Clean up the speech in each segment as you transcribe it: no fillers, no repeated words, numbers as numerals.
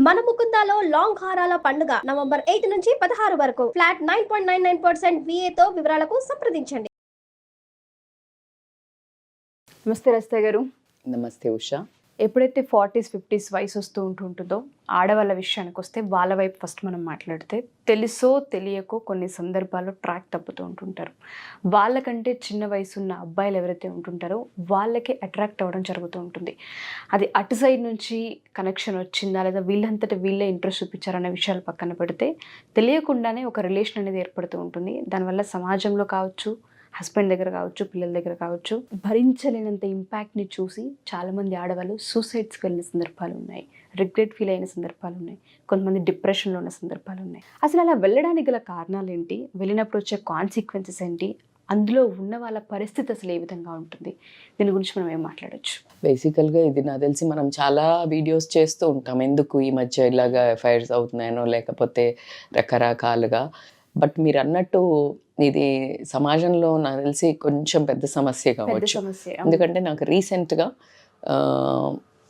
మన ముకుందాలో లాంగ్ హారాల పండుగ నవంబర్ 8 నుంచి 16 వరకు ఫ్లాట్ 9.99% VA తో వివరాలకు సంప్రదించండి. నమస్తే రస్తా గారు. నమస్తే ఉషా. ఎప్పుడైతే 40s 50s వయసు వస్తూ ఉంటుందో ఆడవాళ్ళ విషయానికి వస్తే వాళ్ళ వైపు ఫస్ట్ మనం మాట్లాడితే తెలుసో తెలియకో కొన్ని సందర్భాల్లో ట్రాక్ తప్పుతూ ఉంటుంటారు. వాళ్ళకంటే చిన్న వయసు ఉన్న అబ్బాయిలు ఎవరైతే ఉంటుంటారో వాళ్ళకి అట్రాక్ట్ అవ్వడం జరుగుతూ ఉంటుంది. అది అటు సైడ్ నుంచి కనెక్షన్ వచ్చిందా లేదా వీళ్ళంతటా వీళ్ళే ఇంట్రెస్ట్ చూపించారనే విషయాలు పక్కన పెడితే తెలియకుండానే ఒక రిలేషన్ అనేది ఏర్పడుతూ ఉంటుంది. దానివల్ల సమాజంలో కావచ్చు, హస్బెండ్ దగ్గర కావచ్చు, పిల్లల దగ్గర కావచ్చు, భరించలేనంత ఇంపాక్ట్ని చూసి చాలామంది ఆడవాళ్ళు సూసైడ్స్కి వెళ్ళిన సందర్భాలు ఉన్నాయి, రిగ్రెట్ ఫీల్ అయిన సందర్భాలు ఉన్నాయి, కొంతమంది డిప్రెషన్లో ఉన్న సందర్భాలు ఉన్నాయి. అసలు అలా వెళ్ళడానికి గల కారణాలు ఏంటి, వెళ్ళినప్పుడు వచ్చే కాన్సిక్వెన్సెస్ ఏంటి, అందులో ఉన్న వాళ్ళ పరిస్థితి అసలు ఏ విధంగా ఉంటుంది, దీని గురించి మనం ఏం మాట్లాడచ్చు? బేసికల్గా ఇది నాకు తెలిసి మనం చాలా వీడియోస్ చేస్తూ ఉంటాం, ఎందుకు ఈ మధ్య ఇలాగా ఎఫ్ఐఆర్స్ అవుతున్నాయనో లేకపోతే రకరకాలుగా. బట్ మీరు అన్నట్టు ఇది సమాజంలో నాకు తెలిసి కొంచెం పెద్ద సమస్య కావచ్చు. ఎందుకంటే నాకు రీసెంట్గా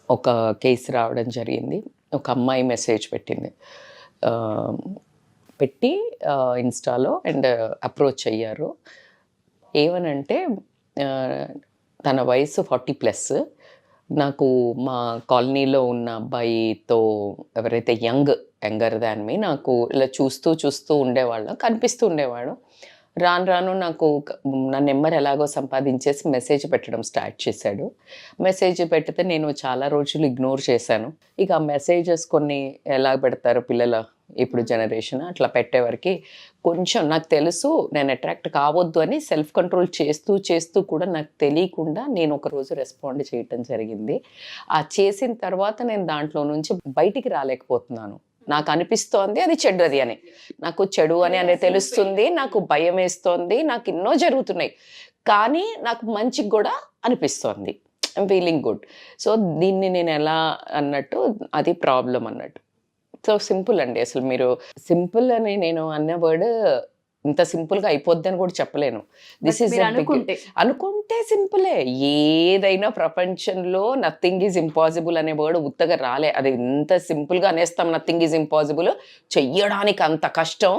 ఒక కేసు రావడం జరిగింది. ఒక అమ్మాయి మెసేజ్ పెట్టి ఇన్స్టాలో అండ్ అప్రోచ్ అయ్యారు. ఏమనంటే తన వయసు 40+. నాకు మా కాలనీలో ఉన్న అబ్బాయితో ఎవరైతే యంగర్ దాన్ మీ నాకు ఇలా చూస్తూ ఉండేవాళ్ళం, కనిపిస్తూ ఉండేవాడు. రాను నాకు నా నెంబర్ ఎలాగో సంపాదించేసి మెసేజ్ పెట్టడం స్టార్ట్ చేశాడు. మెసేజ్ పెడితే నేను చాలా రోజులు ఇగ్నోర్ చేశాను. ఇక ఆ మెసేజెస్ కొన్ని ఎలా పెడతారు పిల్లల ఇప్పుడు జనరేషన్, అట్లా పెట్టేవారికి కొంచెం నాకు తెలుసు నేను అట్రాక్ట్ కావద్దు అని సెల్ఫ్ కంట్రోల్ చేస్తూ కూడా నాకు తెలియకుండా నేను ఒకరోజు రెస్పాండ్ చేయటం జరిగింది. ఆ చేసిన తర్వాత నేను దాంట్లో నుంచి బయటికి రాలేకపోతున్నాను. నాకు అనిపిస్తోంది అది చెడ్డది అని, నాకు చెడు అని తెలుస్తుంది, నాకు భయం వేస్తోంది, నాకు ఎన్నో జరుగుతున్నాయి, కానీ నాకు మంచిగా కూడా అనిపిస్తోంది, ఐమ్ ఫీలింగ్ గుడ్. సో దీన్ని నేను ఎలా అన్నట్టు అది ప్రాబ్లం అన్నట్టు. సో సింపుల్ అండి, అసలు మీరు సింపుల్ అని నేను అన్న వర్డ్ ఇంత సింపుల్గా అయిపోద్ది అని కూడా చెప్పలేను. దిస్ ఈజ్ అనుకుంటే సింపులే. ఏదైనా ప్రపంచంలో నథింగ్ ఈజ్ ఇంపాసిబుల్ అనే వర్డ్ ఉత్తగా రాలే. అది ఇంత సింపుల్గా అనేస్తాం, నథింగ్ ఈజ్ ఇంపాసిబుల్. చెయ్యడానికి అంత కష్టం,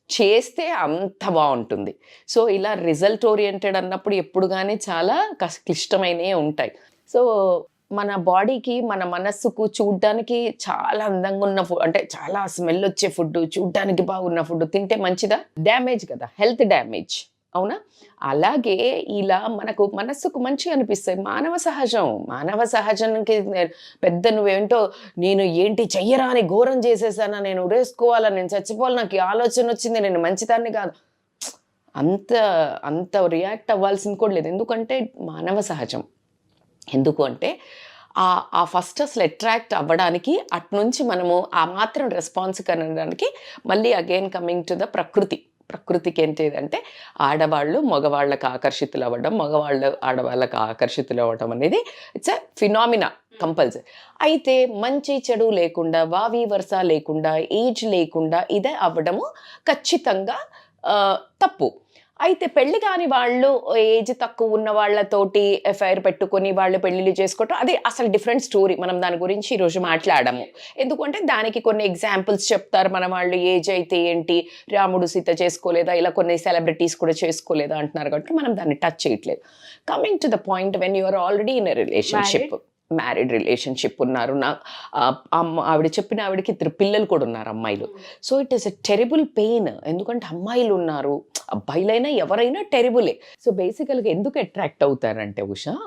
చేస్తే అంత బాగుంటుంది. సో ఇలా రిజల్ట్ ఓరియంటెడ్ అన్నప్పుడు ఎప్పుడు కానీ చాలా క్లిష్టమైనవి ఉంటాయి. సో మన బాడీకి మన మనస్సుకు చూడ్డానికి చాలా అందంగా ఉన్న ఫుడ్, అంటే చాలా స్మెల్ వచ్చే ఫుడ్, చూడ్డానికి బాగున్న ఫుడ్ తింటే మంచిదా? డ్యామేజ్ కదా, హెల్త్ డ్యామేజ్, అవునా? అలాగే ఇలా మనకు మనస్సుకు మంచిగా అనిపిస్తాయి. మానవ సహజానికి పెద్ద నువ్వేంటో నేను ఏంటి చెయ్యరా అని ఘోరం చేసేసానా, నేను ఉరేసుకోవాలా, నేను చచ్చిపోవాలి, నాకు ఈ ఆలోచన వచ్చింది, నేను మంచిదాన్ని కాదు, అంత రియాక్ట్ అవ్వాల్సింది కూడా లేదు. ఎందుకంటే మానవ సహజం. ఎందుకు అంటే ఆ ఫస్ట్ అసలు అట్రాక్ట్ అవ్వడానికి అట్నుంచి మనము ఆ మాత్రం రెస్పాన్స్ కనడానికి మళ్ళీ అగైన్ కమింగ్ టు ద ప్రకృతికి ఏంటిదంటే ఆడవాళ్ళు మగవాళ్ళకు ఆకర్షితులు అవ్వడం, మగవాళ్ళు ఆడవాళ్ళకు ఆకర్షితులు అవ్వడం అనేది ఇట్స్ ఎ ఫినామినా, కంపల్సరీ. అయితే మంచి చెడు లేకుండా, వావి వరుస లేకుండా, ఏజ్ లేకుండా ఇదే అవ్వడము ఖచ్చితంగా తప్పు. అయితే పెళ్లి కాని వాళ్ళు, ఏజ్ తక్కువ ఉన్న వాళ్ళతోటి ఎఫ్ఐఆర్ పెట్టుకొని వాళ్ళు పెళ్లిళ్ళు చేసుకోవటం అది అసలు డిఫరెంట్ స్టోరీ. మనం దాని గురించి ఈరోజు మాట్లాడము. ఎందుకంటే దానికి కొన్ని ఎగ్జాంపుల్స్ చెప్తారు మన వాళ్ళు. ఏజ్ అయితే ఏంటి, రాముడు సీత చేసుకోలేదా, ఇలా కొన్ని సెలబ్రిటీస్ కూడా చేసుకోలేదా అంటున్నారు కాబట్టి మనం దాన్ని టచ్ చేయట్లేదు. Coming to the point, when you are already in a relationship, married relationship ఉన్నారు, ఆవిడ చెప్పిన ఆవిడకి 3 పిల్లలు కూడా ఉన్నారు, అమ్మాయిలు. So it is a terrible pain. ఎందుకంటే అమ్మాయిలు ఉన్నారు, అబ్బాయిలైనా ఎవరైనా టెరిబులే. సో బేసికల్గా ఎందుకు అట్రాక్ట్ అవుతారంటే ఉషా,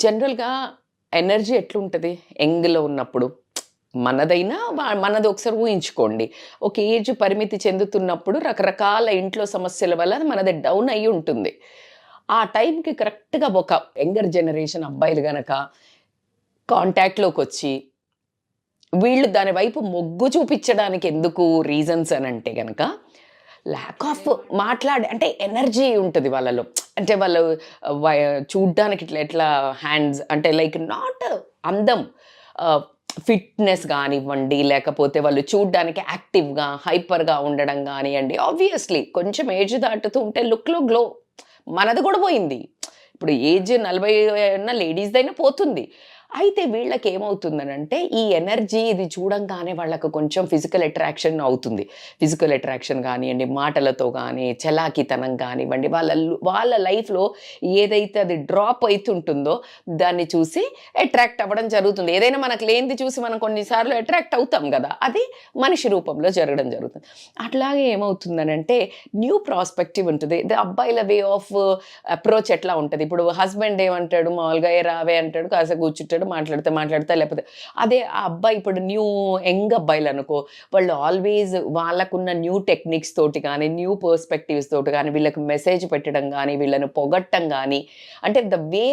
జనరల్గా ఎనర్జీ ఎట్లుంటుంది యంగ్లో ఉన్నప్పుడు, మనది ఒకసారి ఊహించుకోండి. ఒక ఏజ్ పరిమితి చెందుతున్నప్పుడు రకరకాల ఇంట్లో సమస్యల వల్ల మనది డౌన్ అయ్యి ఉంటుంది. ఆ టైంకి కరెక్ట్గా ఒక యంగర్ జనరేషన్ అబ్బాయిలు గనక కాంటాక్ట్లోకి వచ్చి వీళ్ళు దాని వైపు మొగ్గు చూపించడానికి ఎందుకు రీజన్స్ అని అంటే కనుక ల్యాక్ ఆఫ్ అంటే ఎనర్జీ ఉంటుంది వాళ్ళలో. అంటే వాళ్ళు చూడ్డానికి ఎట్లా హ్యాండ్స్ అంటే లైక్ నాట్ అందం, ఫిట్నెస్ కానివ్వండి, లేకపోతే వాళ్ళు చూడ్డానికి యాక్టివ్గా హైపర్గా ఉండడం కానివ్వండి. ఆబ్వియస్లీ కొంచెం ఏజ్ దాటుతూ ఉంటే లుక్లో గ్లో, మనది కూడా పోయింది. ఇప్పుడు ఏజ్ 40 ఉన్న లేడీస్దైనా పోతుంది. అయితే వీళ్ళకి ఏమవుతుందనంటే ఈ ఎనర్జీ ఇది చూడంగానే వాళ్ళకు కొంచెం ఫిజికల్ అట్రాక్షన్ అవుతుంది. ఫిజికల్ అట్రాక్షన్ కానివ్వండి, మాటలతో కానీ, చలాకితనం కానివ్వండి, వాళ్ళ లైఫ్లో ఏదైతే అది డ్రాప్ అవుతుంటుందో దాన్ని చూసి అట్రాక్ట్ అవ్వడం జరుగుతుంది. ఏదైనా మనకు లేనిది చూసి మనం కొన్నిసార్లు అట్రాక్ట్ అవుతాం కదా, అది మనిషి రూపంలో జరగడం జరుగుతుంది. అట్లాగే ఏమవుతుందనంటే న్యూ ప్రాస్పెక్టివ్ ఉంటుంది. అబ్బాయిల వే ఆఫ్ అప్రోచ్ ఎట్లా ఉంటుంది, ఇప్పుడు హస్బెండ్ ఏమంటాడు, మామూలుగా ఏ రావే అంటాడు, కాసేపు కూర్చుంటాడు, మాట్లాడతా లేకపోతే అదే ఆ అబ్బాయి ఇప్పుడు న్యూ యంగ్ అబ్బాయిలు అనుకో, వాళ్ళు ఆల్వేస్ వాళ్ళకున్న న్యూ టెక్నిక్స్ తోటి కానీ, న్యూ పర్స్పెక్టివ్స్ తోటి కానీ, వీళ్ళకి మెసేజ్ పెట్టడం కానీ, వీళ్ళని పొగట్టం కానీ, అంటే ద వే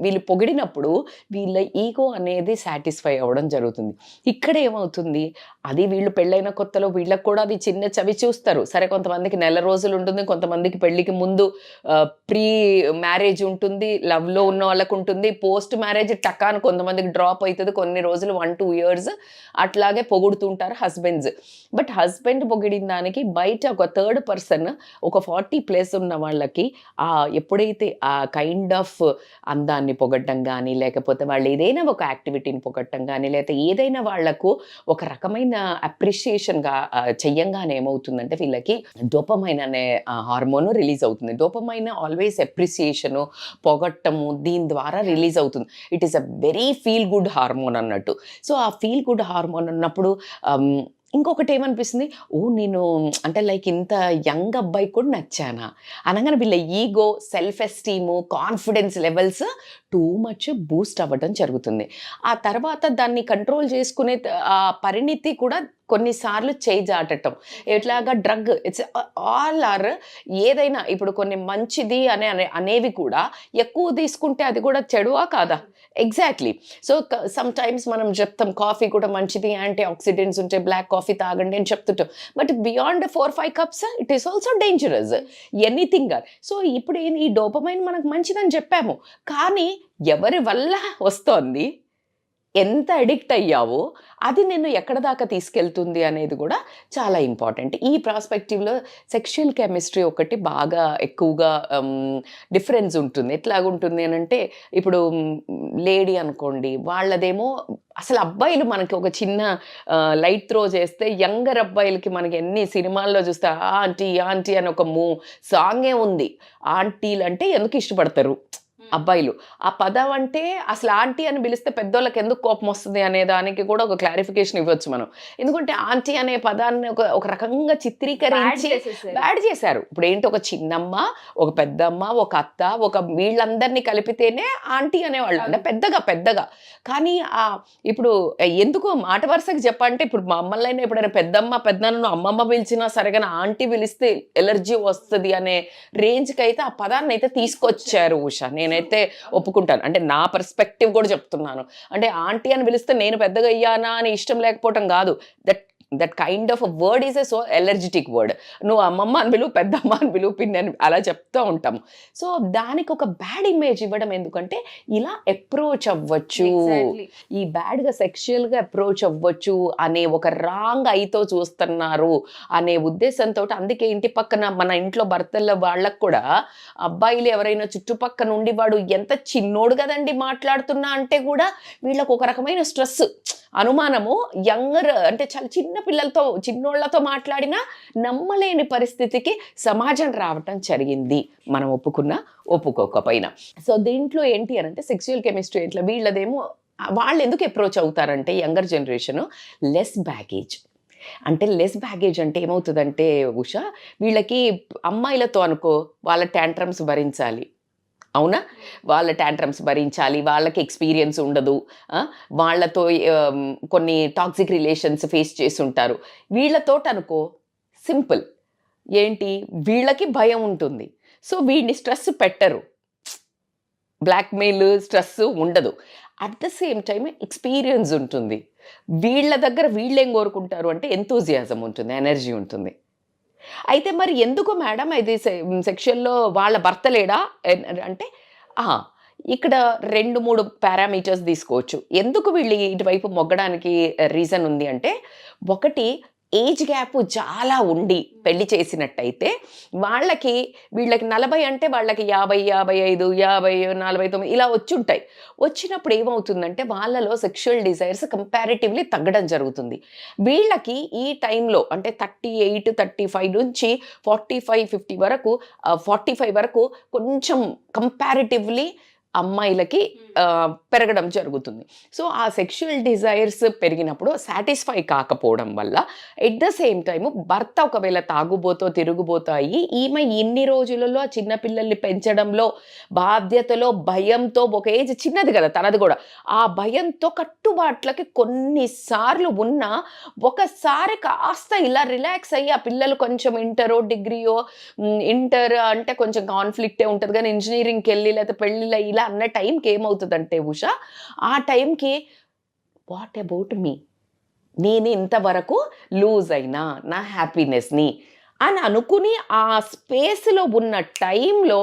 వీళ్ళు పొగిడినప్పుడు వీళ్ళ ఈగో అనేది సాటిస్ఫై అవ్వడం జరుగుతుంది. ఇక్కడ ఏమవుతుంది, అది వీళ్ళు పెళ్ళైన కొత్తలో వీళ్ళకి కూడా అది చిన్న చవి చూస్తారు. సరే, కొంతమందికి నెల రోజులు ఉంటుంది, కొంతమందికి పెళ్ళికి ముందు ప్రీ మ్యారేజ్ ఉంటుంది, లవ్లో ఉన్న వాళ్ళకు ఉంటుంది, పోస్ట్ మ్యారేజ్ టకాను కొంతమందికి డ్రాప్ అవుతుంది, కొన్ని రోజులు 1-2 years అట్లాగే పొగుడుతుంటారు హస్బెండ్స్. బట్ హస్బెండ్ పొగిడిన దానికి బయట ఒక థర్డ్ పర్సన్, ఒక 40+ ఉన్న వాళ్ళకి ఎప్పుడైతే ఆ కైండ్ ఆఫ్ అందాన్ని పొగట్టం కానీ, లేకపోతే వాళ్ళు ఏదైనా ఒక యాక్టివిటీని పొగట్టం కానీ, లేకపోతే ఏదైనా వాళ్లకు ఒక రకమైన అప్రిషియేషన్గా చెయ్యంగానే ఏమవుతుందంటే వీళ్ళకి డోపమైన్ అనే హార్మోన్ రిలీజ్ అవుతుంది. డోపమైన్ ఆల్వేస్ అప్రిసియేషను, పొగట్టము, దీని ద్వారా రిలీజ్ అవుతుంది. It is a very feel good hormone అన్నట్టు. సో ఆ ఫీల్ గుడ్ హార్మోన్ అన్నప్పుడు ఇంకొకటి ఏమనిపిస్తుంది, నేను అంటే లైక్ ఇంత యంగ్ అబ్బాయి కూడా నచ్చానా అనగానే వీళ్ళ ego, self esteem, confidence levels too much Boost అవ్వడం జరుగుతుంది. ఆ తర్వాత దాన్ని కంట్రోల్ చేసుకునే ఆ పరిణితి కూడా కొన్నిసార్లు చేజాటటం, ఎట్లాగా డ్రగ్, ఇట్స్ ఆల్ ఆర్ ఏదైనా ఇప్పుడు కొన్ని మంచిది అనేవి కూడా ఎక్కువ తీసుకుంటే అది కూడా చెడువా కాదా? ఎగ్జాక్ట్లీ. సో సమ్ టైమ్స్ మనం చెప్తాం కాఫీ కూడా మంచిది, యాంటీ ఆక్సిడెంట్స్ ఉంటే బ్లాక్ కాఫీ తాగండి అని చెప్తుంటాం. But beyond 4-5 cups it is also dangerous, anything. So ఇప్పుడు ఈ డోపమైన్ మనకు మంచిదని చెప్పాము, కానీ ఎవరి వల్ల వస్తోంది, ఎంత అడిక్ట్ అయ్యావో అది నిన్ను ఎక్కడ దాకా తీసుకెళ్తుంది అనేది కూడా చాలా ఇంపార్టెంట్. ఈ ప్రాస్పెక్టివ్లో సెక్షువల్ కెమిస్ట్రీ ఒకటి బాగా ఎక్కువగా డిఫరెన్స్ ఉంటుంది. ఎట్లాగుంటుంది అని అంటే, ఇప్పుడు లేడీ అనుకోండి, వాళ్ళదేమో అసలు అబ్బాయిలు మనకి ఒక చిన్న లైట్ త్రో చేస్తే యంగర్ అబ్బాయిలకి మనకి ఎన్ని సినిమాల్లో చూస్తే ఆంటీ ఆంటీ అని ఒక సాంగే ఉంది. ఆంటీలు అంటే ఎందుకు ఇష్టపడతారు అబ్బాయిలు? ఆ పదం అంటే అసలు ఆంటీ అని పిలిస్తే పెద్దోళ్ళకి ఎందుకు కోపం వస్తుంది అనే దానికి కూడా ఒక క్లారిఫికేషన్ ఇవ్వచ్చు మనం. ఎందుకంటే ఆంటీ అనే పదాన్ని ఒక రకంగా చిత్రీకరించి బ్యాడ్ చేశారు. ఇప్పుడు ఏంటి, ఒక చిన్నమ్మ, ఒక పెద్దమ్మ, ఒక అత్త, ఒక వీళ్ళందరినీ కలిపితేనే ఆంటీ అనేవాళ్ళు, అంటే పెద్దగా. కానీ ఇప్పుడు ఎందుకు మాట వరుసకి చెప్పంటే, ఇప్పుడు మా అమ్మలైనా ఎప్పుడైనా పెద్దమ్మ పెద్దనను అమ్మమ్మ పిలిచినా సరిగా ఆంటీ పిలిస్తే ఎలర్జీ వస్తుంది అనే రేంజ్కి అయితే ఆ పదాన్ని అయితే తీసుకొచ్చారు ఉషా. నేనైతే ఒప్పుకుంటాను, అంటే నా పర్స్పెక్టివ్ కూడా చెప్తున్నాను. అంటే ఆంటీ అని పిలిస్తే నేను పెద్దగా అయ్యానా అని ఇష్టం లేకపోవటం కాదు. That kind of word is a so allergic word. నువ్వు అమ్మమ్మ అని పిలువు, పెద్దమ్మ అని పిలువు, పిన్ని అని అలా చెప్తూ ఉంటాము. సో దానికి ఒక బ్యాడ్ ఇమేజ్ ఇవ్వడం ఎందుకంటే, ఇలా అప్రోచ్ అవ్వచ్చు, ఈ బ్యాడ్గా సెక్షువల్గా అప్రోచ్ అవ్వచ్చు అనే ఒక రాంగ్ ఐతో చూస్తున్నారు అనే ఉద్దేశంతో, అందుకే ఇంటి పక్కన మన ఇంట్లో భర్తల వాళ్ళకు కూడా అబ్బాయిలు ఎవరైనా చుట్టుపక్కల నుండి వాడు ఎంత చిన్నోడు కదండి మాట్లాడుతున్నా అంటే కూడా వీళ్ళకు ఒక రకమైన స్ట్రెస్, అనుమానము. యంగర్ అంటే చాలా చిన్న పిల్లలతో, చిన్నోళ్లతో మాట్లాడినా నమ్మలేని పరిస్థితికి సమాజం రావటం జరిగింది, మనం ఒప్పుకోకపోయినా. సో దీంట్లో ఏంటి అని అంటే, సెక్సువల్ కెమిస్ట్రీ ఇట్లా వీళ్ళదేమో వాళ్ళు ఎందుకు అప్రోచ్ అవుతారంటే, యంగర్ జనరేషన్ లెస్ బ్యాగేజ్. అంటే లెస్ బ్యాగేజ్ అంటే ఏమవుతుందంటే ఉషా, వీళ్ళకి అమ్మాయిలతో అనుకో వాళ్ళ ట్యాంట్రమ్స్ భరించాలి, అవునా? వాళ్ళ ట్యాంట్రమ్స్ భరించాలి, వాళ్ళకి ఎక్స్పీరియన్స్ ఉండదు, వాళ్ళతో కొన్ని టాక్సిక్ రిలేషన్స్ ఫేస్ చేసి ఉంటారు. వీళ్ళతో అనుకో సింపుల్, ఏంటి, వీళ్ళకి భయం ఉంటుంది, సో వీడిని స్ట్రెస్ పెట్టరు, బ్లాక్మెయిల్ స్ట్రెస్ ఉండదు. At the same time experience ఉంటుంది. వీళ్ళ దగ్గర వీళ్ళేం కోరుకుంటారు అంటే ఎంతూజియాజం ఉంటుంది, ఎనర్జీ ఉంటుంది. అయితే మరి ఎందుకు మేడం ఇది సెక్షన్లో వాళ్ళ భర్త లేడా అంటే, ఇక్కడ 2-3 పారామీటర్స్ తీసుకోవచ్చు ఎందుకు వీళ్ళు ఇటువైపు మొగ్గడానికి రీజన్ ఉంది అంటే, ఒకటి ఏజ్ గ్యాప్ చాలా ఉండి పెళ్లి చేసినట్టయితే వీళ్ళకి 40 అంటే వాళ్ళకి 50, 55, 50, 49 ఇలా వచ్చుంటాయి. వచ్చినప్పుడు ఏమవుతుందంటే వాళ్ళలో సెక్షువల్ డిజైర్స్ కంపారిటివ్లీ తగ్గడం జరుగుతుంది. వీళ్ళకి ఈ టైంలో అంటే 38, 35 నుంచి 45, 50 వరకు 45 వరకు కొంచెం కంపారిటివ్లీ అమ్మాయిలకి పెరగడం జరుగుతుంది. సో ఆ సెక్షువల్ డిజైర్స్ పెరిగినప్పుడు సాటిస్ఫై కాకపోవడం వల్ల ఎట్ ద సేమ్ టైము భర్త ఒకవేళ తాగుబోతో తిరుగుబోతో అయ్యి ఈమె ఇన్ని రోజులలో ఆ చిన్నపిల్లల్ని పెంచడంలో బాధ్యతలో భయంతో ఒక ఏజ్ చిన్నది కదా తనది కూడా, ఆ భయంతో కట్టుబాట్లకి కొన్నిసార్లు ఉన్నా ఒకసారి కాస్త ఇలా రిలాక్స్ అయ్యి ఆ పిల్లలు కొంచెం ఇంటరో డిగ్రీయో, ఇంటర్ అంటే కొంచెం కాన్ఫ్లిక్టే ఉంటుంది కానీ ఇంజనీరింగ్కి వెళ్ళి లేకపోతే పెళ్ళిళ్ళు ఇలా అన్న టైంకి ఏమవుతుందంటే ఉషా, ఆ టైంకి వాట్ అబౌట్ మీ, నేను ఇంతవరకు లూజ్ అయినా నా హ్యాపీనెస్ని అని అనుకుని ఆ స్పేస్లో ఉన్న టైంలో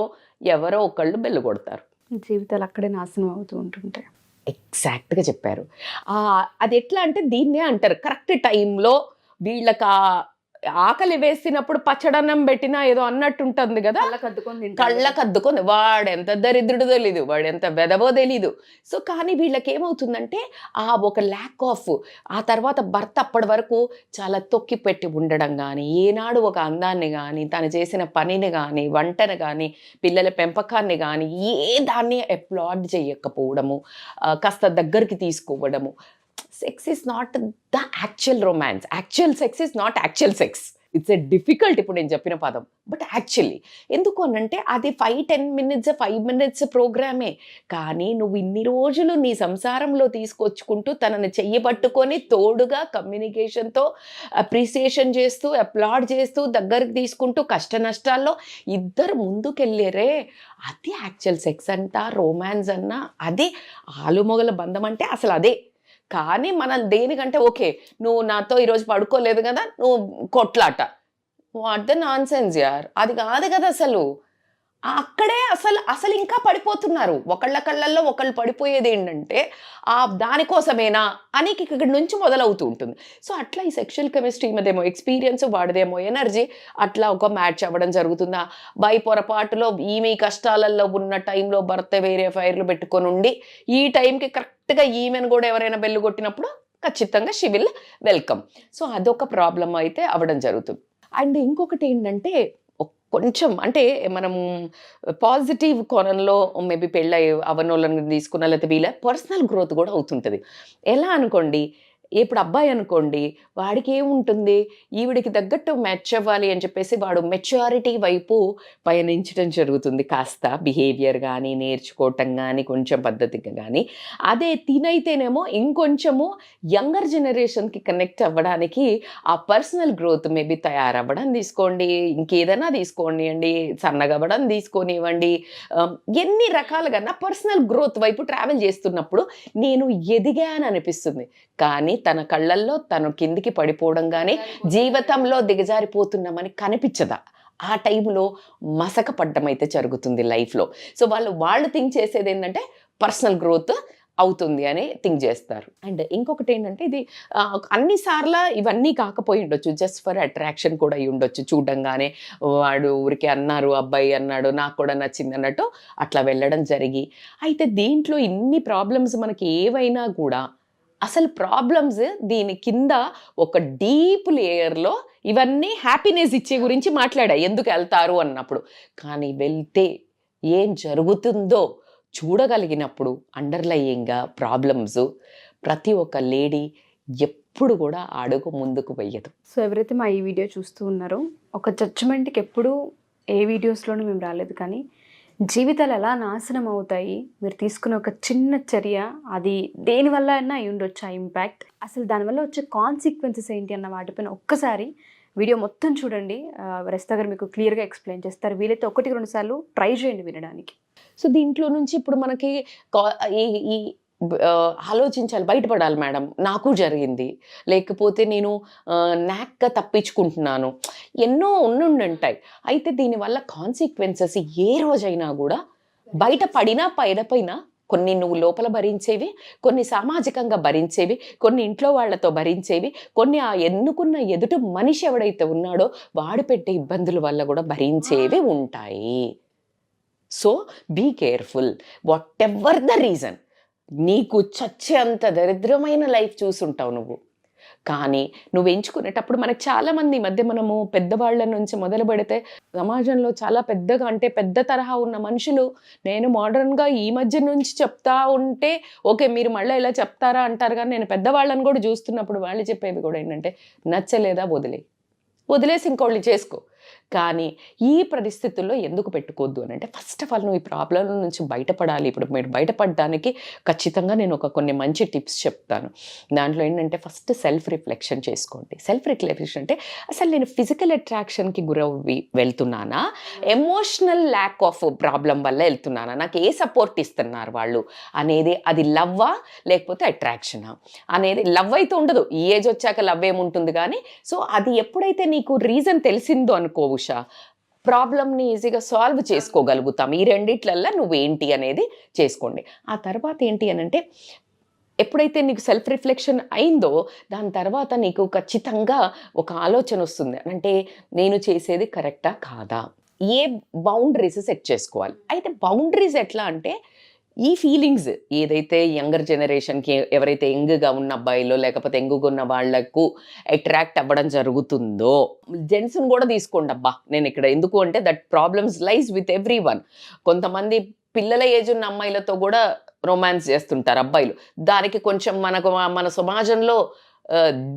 ఎవరో ఒకళ్ళు బెల్లు కొడతారు. జీవితాలు అక్కడే నాశనం అవుతూ ఉంటుంటాయి. ఎగ్జాక్ట్గా చెప్పారు. అది ఎట్లా అంటే దీన్నే అంటారు కరెక్ట్ టైంలో వీళ్ళకి ఆకలి వేసినప్పుడు పచ్చడన్నం పెట్టినా ఏదో అన్నట్టు ఉంటుంది కదా, కళ్ళకద్దుకొని వాడెంత దరిద్రుడు తెలీదు, వాడెంత వెదవో తెలీదు. సో కానీ వీళ్ళకి ఏమవుతుందంటే ఆ ఒక ల్యాక్ ఆఫ్, ఆ తర్వాత భర్త అప్పటి వరకు చాలా తొక్కి పెట్టి ఉండడం కానీ, ఏనాడు ఒక అందాన్ని కానీ, తను చేసిన పనిని కానీ, వంటను కానీ, పిల్లల పెంపకాన్ని కానీ ఏ దాన్ని అప్లాడ్ చేయకపోవడము, కాస్త దగ్గరికి తీసుకోవడము. Sex is not the actual romance, actual sex is not actual sex. It's a difficult ఇప్పుడు నేను చెప్పిన పదం, బట్ యాక్చువల్లీ ఎందుకు అనంటే అది 5-10 minutes 5 minutes ప్రోగ్రామే. కానీ నువ్వు ఇన్ని రోజులు నీ సంసారంలో తీసుకొచ్చుకుంటూ తనని చెయ్యబట్టుకొని తోడుగా కమ్యూనికేషన్తో అప్రిసియేషన్ చేస్తూ అప్లాడ్ చేస్తూ దగ్గరికి తీసుకుంటూ కష్ట నష్టాల్లో ఇద్దరు ముందుకెళ్ళారే, అది యాక్చువల్ సెక్స్ అంట, రొమాన్స్ అన్న అదే ఆలుమొగల బంధం అంటే అసలు అదే. కానీ మనం దేనికంటే ఓకే నువ్వు నాతో ఈరోజు పడుకోలేదు కదా నువ్వు కొట్లాట, వాట్ ద నాన్ సెన్స్ యార్, అది కాదు కదా అసలు. అక్కడే అసలు ఇంకా పడిపోతున్నారు. ఒకళ్ళ కళ్ళల్లో ఒకళ్ళు పడిపోయేది ఏంటంటే దానికోసమేనా అని ఇక్కడి నుంచి మొదలవుతూ ఉంటుంది. సో అట్లా ఈ సెక్షువల్ కెమిస్ట్రీ మీదేమో ఎక్స్పీరియన్స్, వాడిదేమో ఎనర్జీ, అట్లా ఒక మ్యాచ్ అవ్వడం జరుగుతుందా. బై పొరపాటులో ఈమె కష్టాలలో ఉన్న టైంలో భర్త వేరే ఫైర్లు పెట్టుకొని ఉండి ఈ టైంకి కరెక్ట్గా ఈమెను కూడా ఎవరైనా బెల్లు కొట్టినప్పుడు ఖచ్చితంగా షీ విల్ వెల్కమ్. సో అదొక ప్రాబ్లం అయితే అవ్వడం జరుగుతుంది. అండ్ ఇంకొకటి ఏంటంటే కొంచెం అంటే మనం పాజిటివ్ కోణంలో మేబీ పెళ్ళి అవనోళ్ళని తీసుకున్న లేకపోతే వీళ్ళ పర్సనల్ గ్రోత్ కూడా అవుతుంటుంది. ఎలా అనుకోండి, ఇప్పుడు అబ్బాయి అనుకోండి, వాడికి ఏముంటుంది, ఈవిడికి తగ్గట్టు మ్యాచ్ అవ్వాలి అని చెప్పేసి వాడు మెచ్యూరిటీ వైపు పయనించడం జరుగుతుంది. కాస్త బిహేవియర్ కానీ నేర్చుకోవటం కానీ కొంచెం పద్ధతిగా కానీ. అదే తినైతేనేమో ఇంకొంచెము యంగర్ జనరేషన్కి కనెక్ట్ అవ్వడానికి ఆ పర్సనల్ గ్రోత్ మేబీ తయారవ్వడం తీసుకోండి, ఇంకేదైనా తీసుకోండి అండి, సన్నగా అవ్వడం తీసుకొనివ్వండి, ఎన్ని రకాలుగా నా పర్సనల్ గ్రోత్ వైపు ట్రావెల్ చేస్తున్నప్పుడు నేను ఎదిగాను అనిపిస్తుంది. కానీ తన కళ్ళల్లో తను కిందికి పడిపోవడం కానీ జీవితంలో దిగజారిపోతున్నామని కనిపించదా. ఆ టైంలో మసక పడ్డం అయితే జరుగుతుంది లైఫ్లో. సో వాళ్ళు థింక్ చేసేది ఏంటంటే పర్సనల్ గ్రోత్ అవుతుంది అని థింక్ చేస్తారు. అండ్ ఇంకొకటి ఏంటంటే ఇది అన్నిసార్లు ఇవన్నీ కాకపోయి ఉండొచ్చు, జస్ట్ ఫర్ అట్రాక్షన్ కూడా అయి ఉండొచ్చు. చూడంగానే వాడు ఊరికి అన్నారు, అబ్బాయి అన్నాడు, నాకు కూడా నచ్చింది అన్నట్టు అట్లా వెళ్ళడం జరిగి. అయితే దీంట్లో ఇన్ని ప్రాబ్లమ్స్ మనకి ఏవైనా కూడా అసలు ప్రాబ్లమ్స్ దీని కింద ఒక డీప్ లేయర్లో ఇవన్నీ హ్యాపీనెస్ ఇచ్చే గురించి మాట్లాడా ఎందుకు వెళ్తారు అన్నప్పుడు. కానీ వెళ్తే ఏం జరుగుతుందో చూడగలిగినప్పుడు అండర్లయింగ్గా ప్రాబ్లమ్స్ ప్రతి ఒక్క లేడీ ఎప్పుడు కూడా అడుగు ముందుకు వెయ్యదు. సో ఎవరైతే మా ఈ వీడియో చూస్తూ ఉన్నారో ఒక జడ్జిమెంట్కి ఎప్పుడు ఏ వీడియోస్లోనూ మేము రాలేదు, కానీ జీవితాలు ఎలా నాశనం అవుతాయి, మీరు తీసుకునే ఒక చిన్న చర్య అది దేనివల్ల అయినా అయి ఉండొచ్చు ఆ ఇంపాక్ట్, అసలు దానివల్ల వచ్చే కాన్సిక్వెన్సెస్ ఏంటి అన్న వాటిపైన ఒక్కసారి వీడియో మొత్తం చూడండి. రజిత గారు మీకు క్లియర్గా ఎక్స్ప్లెయిన్ చేస్తారు. వీలైతే 1-2 సార్లు ట్రై చేయండి వినడానికి. సో దీంట్లో నుంచి ఇప్పుడు మనకి ఈ ఆలోచించాలి, బయటపడాలి మేడం, నాకు జరిగింది, లేకపోతే నేను నాక్గా తప్పించుకుంటున్నాను, ఎన్నో ఉండుంటాయి. అయితే దీనివల్ల కాన్సిక్వెన్సెస్ ఏ రోజైనా కూడా బయట పడినా పైన కొన్ని నువ్వు లోపల భరించేవి, కొన్ని సామాజికంగా భరించేవి, కొన్ని ఇంట్లో వాళ్ళతో భరించేవి, కొన్ని ఆ ఎన్నుకున్న ఎదుటి మనిషి ఎవడైతే ఉన్నాడో వాడు పెట్టే ఇబ్బందుల వల్ల కూడా భరించేవి ఉంటాయి. So be careful whatever the reason. నీకు చచ్చే అంత దరిద్రమైన లైఫ్ చూసుంటావు నువ్వు, కానీ నువ్వు ఎంచుకునేటప్పుడు మనకు చాలామంది ఈ మధ్య మనము పెద్దవాళ్ళ నుంచి మొదలు పెడితే సమాజంలో చాలా పెద్దగా అంటే పెద్ద తరహా ఉన్న మనుషులు నేను మోడర్న్గా ఈ మధ్య నుంచి చెప్తా ఉంటే ఓకే మీరు మళ్ళీ ఇలా చెప్తారా అంటారు, కానీ నేను పెద్దవాళ్ళని కూడా చూస్తున్నప్పుడు వాళ్ళు చెప్పేవి కూడా ఏంటంటే నచ్చలేదా వదిలేసి ఇంకోళ్ళు చేసుకో. కానీ ఈ పరిస్థితుల్లో ఎందుకు పెట్టుకోవద్దు అని అంటే ఫస్ట్ ఆఫ్ ఆల్ నువ్వు ఈ ప్రాబ్లం నుంచి బయటపడాలి. ఇప్పుడు మీరు బయటపడడానికి ఖచ్చితంగా నేను కొన్ని మంచి టిప్స్ చెప్తాను. దాంట్లో ఏంటంటే ఫస్ట్ సెల్ఫ్ రిఫ్లెక్షన్ చేసుకోండి. సెల్ఫ్ రిఫ్లెక్షన్ అంటే అసలు నేను ఫిజికల్ అట్రాక్షన్కి గురవి వెళ్తున్నానా, ఎమోషనల్ ల్యాక్ ఆఫ్ ప్రాబ్లం వల్ల వెళ్తున్నానా, నాకు ఏ సపోర్ట్ ఇస్తున్నారు వాళ్ళు అనేది, అది లవ్వా లేకపోతే అట్రాక్షనా అనేది. లవ్ అయితే ఉండదు, ఈ ఏజ్ వచ్చాక లవ్ ఏముంటుంది కానీ. సో అది ఎప్పుడైతే నీకు రీజన్ తెలిసిందో అనుకో ఉషా, ప్రాబ్లమ్ని ఈజీగా సాల్వ్ చేసుకోగలుగుతాం. ఈ రెండిట్లల్లో నువ్వేంటి అనేది చేసుకోండి. ఆ తర్వాత ఏంటి అని అంటే ఎప్పుడైతే నీకు సెల్ఫ్ రిఫ్లెక్షన్ అయిందో దాని తర్వాత నీకు ఖచ్చితంగా ఒక ఆలోచన వస్తుంది, అంటే నేను చేసేది కరెక్టా కాదా, ఏ బౌండరీస్ సెట్ చేసుకోవాలి. అయితే బౌండరీస్ ఎట్లా అంటే ఈ ఫీలింగ్స్ ఏదైతే యంగర్ జనరేషన్కి ఎవరైతే యంగ్గా ఉన్న అబ్బాయిలో లేకపోతే యంగ్గా ఉన్న వాళ్లకు అట్రాక్ట్ అవ్వడం జరుగుతుందో, జెంట్స్ని కూడా తీసుకోండి అబ్బా. నేను ఇక్కడ ఎందుకు అంటే that problems లైజ్ with every one. కొంతమంది పిల్లల ఏజ్ ఉన్న అమ్మాయిలతో కూడా రొమాన్స్ చేస్తుంటారు అబ్బాయిలు. దానికి కొంచెం మన సమాజంలో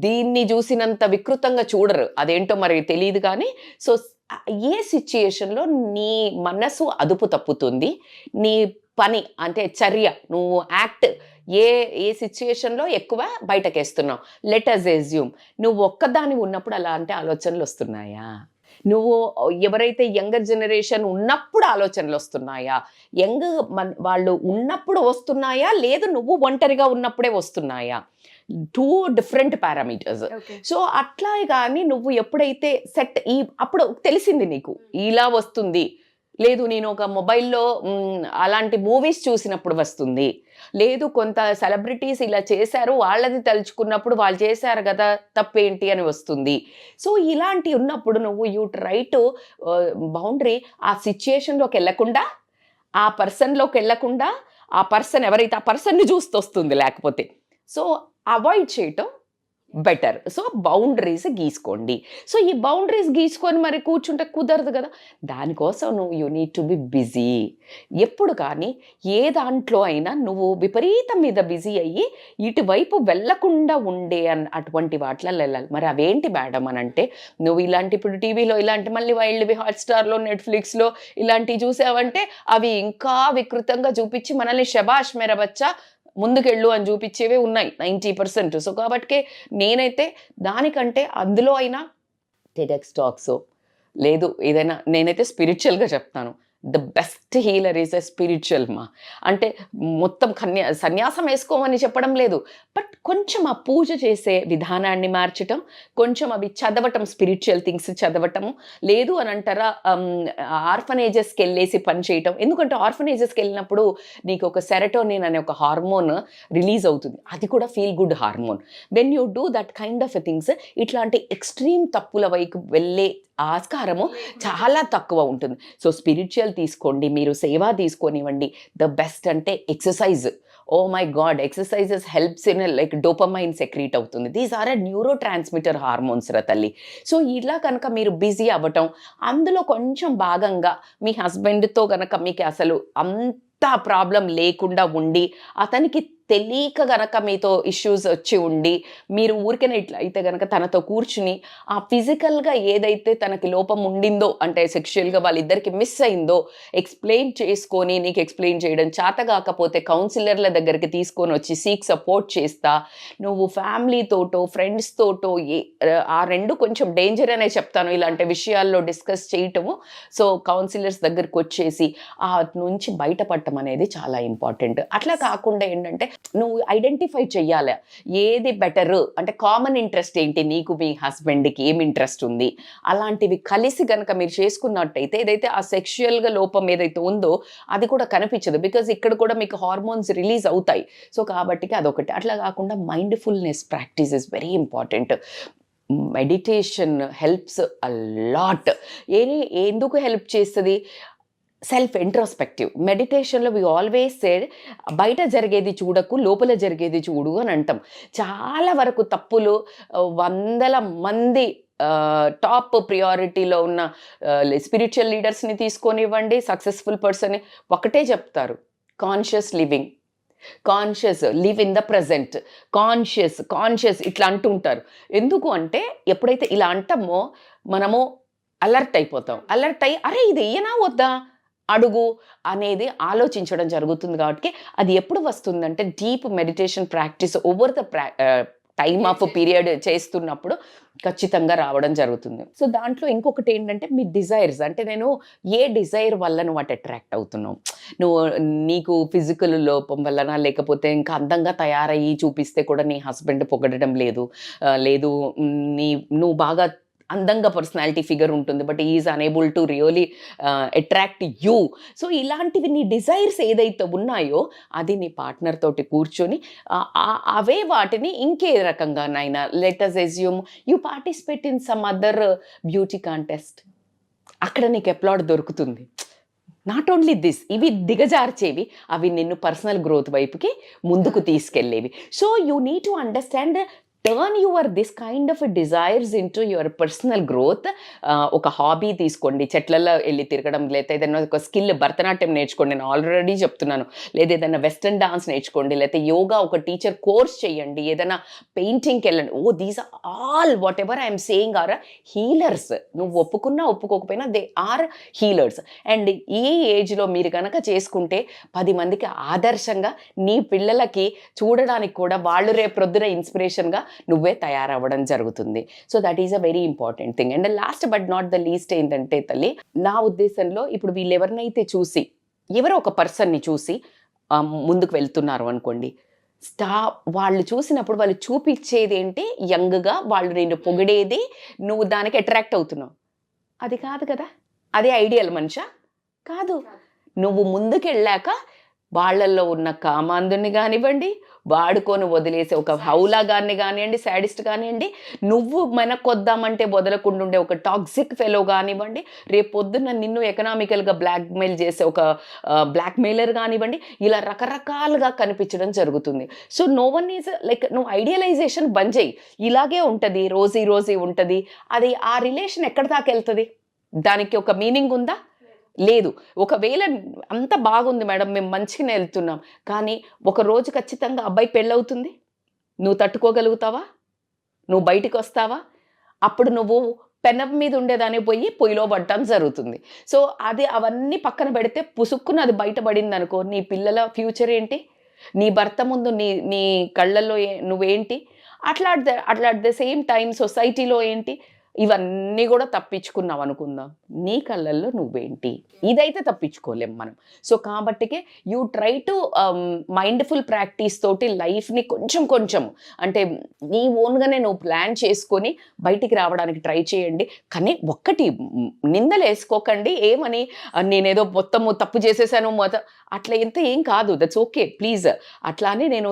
దీన్ని చూసినంత వికృతంగా చూడరు, అదేంటో మరి తెలియదు కానీ. సో ఏ సిచ్యుయేషన్లో నీ మనసు అదుపు తప్పుతుంది, నీ పని అంటే చర్య నువ్వు యాక్ట్ ఏ సిచ్యుయేషన్లో ఎక్కువ బయటకేస్తున్నావు. లెట్ అస్ ఎస్యూమ్ నువ్వు ఒక్కదాని ఉన్నప్పుడు అలాంటి ఆలోచనలు వస్తున్నాయా, నువ్వు ఎవరైతే యంగర్ జనరేషన్ ఉన్నప్పుడు ఆలోచనలు వస్తున్నాయా, వాళ్ళు ఉన్నప్పుడు వస్తున్నాయా, లేదు నువ్వు ఒంటరిగా ఉన్నప్పుడే వస్తున్నాయా, 2 డిఫరెంట్ పారామీటర్స్. సో అట్లా కానీ నువ్వు ఎప్పుడైతే సెట్ అప్పుడు తెలిసింది నీకు ఇలా వస్తుంది, లేదు నేను ఒక మొబైల్లో అలాంటి మూవీస్ చూసినప్పుడు వస్తుంది, లేదు కొంత సెలబ్రిటీస్ ఇలా చేశారు వాళ్ళది తలుచుకున్నప్పుడు వాళ్ళు చేశారు కదా తప్పేంటి అని వస్తుంది. సో ఇలాంటివి ఉన్నప్పుడు నువ్వు యూ ట్రై టు బౌండరీ ఆ సిచ్యుయేషన్లోకి వెళ్ళకుండా, ఆ పర్సన్లోకి వెళ్ళకుండా, ఆ పర్సన్ ఎవరైతే ఆ పర్సన్ని చూస్తూ వస్తుంది లేకపోతే, సో అవాయిడ్ చేయటం బెటర్. సో బౌండరీస్ గీసుకోండి. సో ఈ బౌండరీస్ గీసుకొని మరి కూర్చుంటే కుదరదు కదా, దానికోసం నువ్వు you need to be busy. ఎప్పుడు కానీ ఏ దాంట్లో అయినా నువ్వు విపరీతం మీద బిజీ అయ్యి ఇటువైపు వెళ్లకుండా ఉండే అటువంటి వాటిలో వెళ్ళాలి. మరి అవేంటి మేడం అని అంటే నువ్వు ఇలాంటి ఇప్పుడు టీవీలో ఇలాంటి మళ్ళీ వైల్డ్వి హాట్స్టార్లో నెట్ఫ్లిక్స్లో ఇలాంటివి చూసావంటే అవి ఇంకా వికృతంగా చూపించి మనల్ని శబాష్ మేరా బచ్చా ముందుకెళ్ళు అని చూపించేవే ఉన్నాయి 90%. సో కాబట్టి నేనైతే దానికంటే అందులో అయినా టెడెక్స్ టాక్స్ లేదు ఏదైనా, నేనైతే స్పిరిచువల్గా చెప్తాను, the best healer is a spiritual మా. అంటే మొత్తం సన్యాసం వేసుకోమని చెప్పడం లేదు, బట్ కొంచెం ఆ పూజ చేసే విధానాన్ని మార్చటం, కొంచెం అవి చదవటం, స్పిరిచువల్ థింగ్స్ చదవటము, లేదు అని అంటారా ఆర్ఫనేజెస్కి వెళ్ళేసి పని చేయటం. ఎందుకంటే ఆర్ఫనేజెస్కి వెళ్ళినప్పుడు నీకు ఒక సెరటోనిన్ అనే ఒక హార్మోన్ రిలీజ్ అవుతుంది, అది కూడా feel good hormone. When you do that kind of things ఇట్లాంటి ఎక్స్ట్రీమ్ తప్పుల వైపు వెళ్ళే ఆస్కారము చాలా తక్కువ ఉంటుంది. సో స్పిరిచువల్ తీసుకోండి, మీరు సేవ తీసుకొనివ్వండి. ద బెస్ట్ అంటే exercise. Oh my god, exercises helps in like dopamine secrete అవుతుంది. These are a neurotransmitter hormones రా తల్లి. సో ఇలా కనుక మీరు బిజీ అవ్వటం, అందులో కొంచెం భాగంగా మీ హస్బెండ్తో కనుక మీకు అసలు అంత ప్రాబ్లం లేకుండా ఉండి అతనికి తెలియక గనక మీతో ఇష్యూస్ వచ్చి ఉండి మీరు ఊరికనే ఇట్లా అయితే గనక తనతో కూర్చుని ఆ ఫిజికల్గా ఏదైతే తనకి లోపం ఉండిందో అంటే సెక్షువల్గా వాళ్ళిద్దరికి మిస్ అయిందో ఎక్స్ప్లెయిన్ చేసుకొని, నీకు ఎక్స్ప్లెయిన్ చేయడం చేత కాకపోతే కౌన్సిలర్ల దగ్గరికి తీసుకొని వచ్చి సీక్ సపోర్ట్ చేస్తా, నువ్వు ఫ్యామిలీతోటో ఫ్రెండ్స్తోటో ఆ రెండు కొంచెం డేంజర్ అనే చెప్తాను ఇలాంటి విషయాల్లో డిస్కస్ చేయటము. సో కౌన్సిలర్స్ దగ్గరికి వచ్చేసి ఆ నుంచి బయటపడటం అనేది చాలా ఇంపార్టెంట్. అట్లా కాకుండా ఏంటంటే నువ్వు ఐడెంటిఫై చెయ్యాలి ఏది బెటర్, అంటే కామన్ ఇంట్రెస్ట్ ఏంటి, నీకు మీ హస్బెండ్కి ఏం ఇంట్రెస్ట్ ఉంది, అలాంటివి కలిసి కనుక మీరు చేసుకున్నట్టయితే ఏదైతే ఆ సెక్షువల్గా లోపం ఏదైతే ఉందో అది కూడా కనిపించదు. బికాజ్ ఇక్కడ కూడా మీకు హార్మోన్స్ రిలీజ్ అవుతాయి. సో కాబట్టి అదొకటి. అట్లా కాకుండా mindfulness practice is very important. Meditation helps a lot. ఎందుకు హెల్ప్ చేస్తుంది? Self introspective. మెడిటేషన్లో వి ఆల్వేస్ సేడ్ బయట జరిగేది చూడకు, లోపల జరిగేది చూడు అని అంటాం. చాలా వరకు తప్పులు, వందల మంది టాప్ ప్రియారిటీలో ఉన్న స్పిరిచువల్ లీడర్స్ని తీసుకొనివ్వండి, సక్సెస్ఫుల్ పర్సన్ని ఒకటే చెప్తారు, conscious living, conscious, live in the present, conscious ఇట్లా అంటుంటారు. ఎందుకు అంటే ఎప్పుడైతే ఇలా అంటామో మనము అలర్ట్ అయిపోతాం. అలర్ట్ అయ్యి అరే ఇది ఏనా వద్దా అడుగు అనేది ఆలోచించడం జరుగుతుంది. కాబట్టి అది ఎప్పుడు వస్తుందంటే deep meditation practice over the time of period చేస్తున్నప్పుడు ఖచ్చితంగా రావడం జరుగుతుంది. సో దాంట్లో ఇంకొకటి ఏంటంటే మీ డిజైర్స్, అంటే నేను ఏ డిజైర్ వల్ల నువ్వు అటు అట్రాక్ట్ అవుతున్నావు, నువ్వు నీకు ఫిజికల్ లోపం వలన, లేకపోతే ఇంకా అందంగా తయారయ్యి చూపిస్తే కూడా నీ హస్బెండ్ పొగడడం లేదు, నువ్వు బాగా అందంగా పర్సనాలిటీ ఫిగర్ ఉంటుంది but is unable to really attract you. So ఇలాంటివి నీ డిజైర్స్ ఏదైతే ఉన్నాయో అది నీ పార్ట్నర్ తోటి కూర్చొని అవే వాటిని ఇంకే రకంగానైనా, let us assume you participate in some other beauty contest, అక్కడ నీకు అప్లాడ్ దొరుకుతుంది. నాట్ ఓన్లీ దిస్, ఇవి దిగజార్చేవి, అవి నిన్ను పర్సనల్ గ్రోత్ వైపుకి ముందుకు తీసుకెళ్ళేవి. So you need to understand, turn your this kind of desires into your personal growth. ఒక హాబీ తీసుకోండి, చెట్లలో వెళ్ళి తిరగడం, లేదా ఏదైనా ఒక స్కిల్, భరతనాట్యం నేర్చుకోండి, నేను ఆల్రెడీ చెప్తున్నాను, లేదా ఏదైనా వెస్టర్న్ డాన్స్ నేర్చుకోండి, లేకపోతే యోగా ఒక టీచర్ కోర్స్ చేయండి, ఏదైనా పెయింటింగ్కి వెళ్ళండి. These are all whatever I'm saying are healers. నువ్వు ఒప్పుకున్నా ఒప్పుకోకపోయినా దే ఆర్ హీలర్స్. అండ్ ఈ ఏజ్లో మీరు కనుక చేసుకుంటే 10 మందికి ఆదర్శంగా, నీ పిల్లలకి చూడడానికి కూడా వాళ్ళు రేపు ప్రొద్దున ఇన్స్పిరేషన్గా నువ్వే తయారవ్వడం జరుగుతుంది. So that is a very important thing. And last but not the least ఏంటంటే తల్లి, నా ఉద్దేశంలో ఇప్పుడు వీళ్ళు ఎవరినైతే చూసి, ఎవరో ఒక పర్సన్ని చూసి ముందుకు వెళ్తున్నారు అనుకోండి, వాళ్ళు చూసినప్పుడు వాళ్ళు చూపించేది ఏంటి, యంగ్గా వాళ్ళు నేను పొగిడేది, నువ్వు దానికి అట్రాక్ట్ అవుతున్నావు, అది కాదు కదా. అదే ఐడియల్ మనిషా కాదు. నువ్వు ముందుకు వెళ్ళాక వాళ్ళల్లో ఉన్న కామాంధుని కానివ్వండి, వాడుకొని వదిలేసే ఒక హౌలాగాన్ని కానివ్వండి, శాడిస్ట్ కానివ్వండి, నువ్వు వెనకొద్దామంటే వదలకుండా ఉండే ఒక టాక్సిక్ ఫెలో కానివ్వండి, రేపు పొద్దున్న నిన్ను ఎకనామికల్గా బ్లాక్మెయిల్ చేసే ఒక బ్లాక్మెయిలర్ కానివ్వండి, ఇలా రకరకాలుగా కనిపించడం జరుగుతుంది. So no one is like, నువ్వు ఐడియలైజేషన్ బంద్ చేయి. ఇలాగే ఉంటుంది, రోజీ ఉంటుంది, అది ఆ రిలేషన్ ఎక్కడి దాకా వెళ్తుంది? దానికి ఒక మీనింగ్ ఉందా? లేదు. ఒకవేళ అంత బాగుంది మేడం, మేము మంచిగానే వెళ్తున్నాం, కానీ ఒక రోజు ఖచ్చితంగా అబ్బాయి పెళ్ళవుతుంది, నువ్వు తట్టుకోగలుగుతావా? నువ్వు బయటికి వస్తావా? అప్పుడు నువ్వు పెనం మీద ఉండేదాన్ని పోయి పొయ్యిలో పడటం జరుగుతుంది. సో అది అవన్నీ పక్కన పెడితే పుసుక్కున అది బయటపడింది అనుకో, నీ పిల్లల ఫ్యూచర్ ఏంటి? నీ భర్త ముందు నీ కళ్ళల్లో నువ్వేంటి? అట్లా అట్ ద సేమ్ టైం సొసైటీలో ఏంటి? ఇవన్నీ కూడా తప్పించుకున్నావు అనుకుందాం, నీ కళ్ళల్లో నువ్వేంటి? ఇదైతే తప్పించుకోలేం మనం. సో కాబట్టికే you try to mindful practice తోటి లైఫ్ని కొంచెం అంటే నీ ఓన్గానే నువ్వు ప్లాన్ చేసుకొని బయటికి రావడానికి ట్రై చేయండి. కానీ ఒక్కటి నిందలు వేసుకోకండి, ఏమని నేనేదో మొత్తము తప్పు చేసేసాను అట్లా ఏం కాదు, దట్స్ ఓకే ప్లీజ్. అట్లానే నేను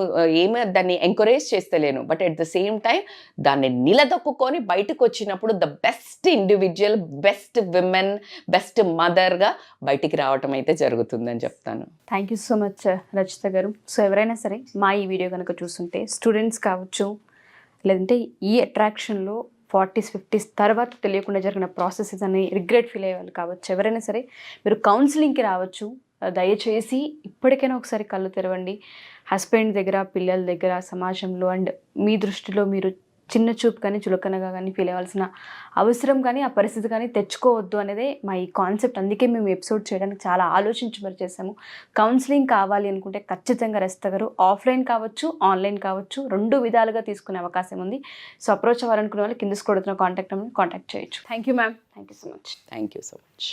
దాన్ని ఎంకరేజ్ చేస్తలేను, but at the same time దాన్ని నిలదొక్కుకొని బయటకు వచ్చినప్పుడు the best individual, best women, best మదర్గా బయటికి రావటం అయితే జరుగుతుందని చెప్తాను. Thank you so much Rachita garu. So ఎవరైనా సరే మా ఈ వీడియో కనుక చూస్తుంటే, స్టూడెంట్స్ కావచ్చు, లేదంటే ఈ అట్రాక్షన్లో 40s 50s తర్వాత తెలియకుండా జరిగిన ప్రాసెసెస్ అని రిగ్రెట్ ఫీల్ అయ్యే వాళ్ళు కావచ్చు, ఎవరైనా సరే మీరు కౌన్సిలింగ్కి రావచ్చు. దయచేసి ఇప్పటికైనా ఒకసారి కళ్ళు తెరవండి. హస్బెండ్ దగ్గర, పిల్లల దగ్గర, సమాజంలో అండ్ మీ దృష్టిలో మీరు చిన్న చూపు కానీ చులకనగా కానీ ఫీల్ అవ్వాల్సిన అవసరం కానీ ఆ పరిస్థితి కానీ తెచ్చుకోవద్దు అనేదే మా ఈ కాన్సెప్ట్. అందుకే మేము ఎపిసోడ్ చేయడానికి చాలా ఆలోచించి మరి చేసాము. కౌన్సిలింగ్ కావాలి అనుకుంటే ఖచ్చితంగా రచిత గారు ఆఫ్లైన్ కావచ్చు, ఆన్లైన్ కావచ్చు, 2 విధాలుగా తీసుకునే అవకాశం ఉంది. సో అప్రోచ్ అవ్వాలనుకునే వాళ్ళు కింద స్క్రోల్ అవుతున్న కాంటాక్ట్ చేయొచ్చు. Thank you ma'am. Thank you so much. Thank you so much.